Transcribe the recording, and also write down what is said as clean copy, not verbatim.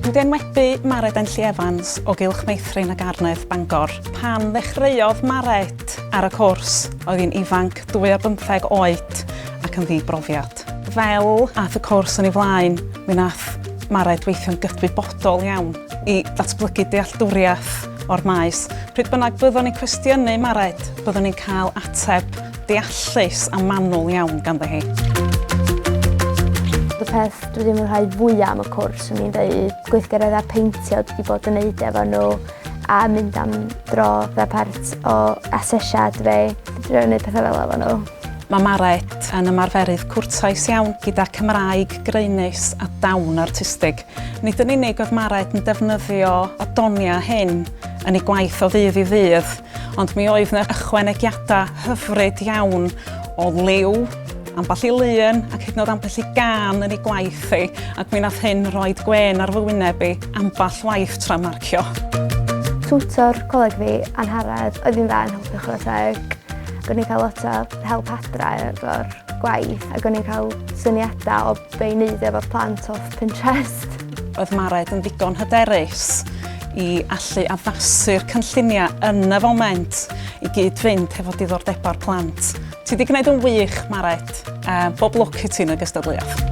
Dwi wedi enwebu Mared Enlli o Gylch Meithrin a Garnedd Bangor. Pan ddechreuodd Mared ar y cwrs, oedd hi'n ifanc 25 oed ac yn ddibrofiad. Fel ath y cwrs yn ei flaen, mi nath Mared weithio'n gydwybodol iawn i ddatblygu dealltwriaeth o'r maes. Pryd bynnag byddwn ni'n cwestiynu Mared, byddwn ni'n cael ateb deallus a manwl iawn ganddo hi. Y peth dwi ddim yn rhoi fwyaf am y cwrs, o'n i'n dweud gweithgareddau peintio dwi wedi bod yn neud efo nhw a mynd am dro fel part o asesiad fi. Dwi'n gwneud pethau fel efo nhw. Mae Mared yn ymarferydd cwrtais iawn gyda Cymraeg greunus a dawn artistig. Nid yn unig oedd Mared yn defnyddio y doniau hyn yn ei gwaith o ddydd i ddydd, ond mi oedd yna ychwanegiadau hyfryd iawn o liw, ambell i lun ac hyd yn oed ambell i gân yn ei gwaith hi, ac mi nath hyn roed gwen ar fy wyneb i ambell waith tra marcio. Twtor coleg fi, Anharad, oedd hi'n dda yn helpu chwaraeteg. O'n i'n cael lot o help adra efo'r gwaith, ac o'n i'n cael syniadau o be i wneud efo'r plant off Pinterest. Oedd Mared yn ddigon hyderus i allu addasu'r cynlluniau yn y foment i gyd fynd hefo diddordebau'r plant. Ti wedi gwneud yn wych, Mared. Bob lwc i ti yn y gystadleuaeth.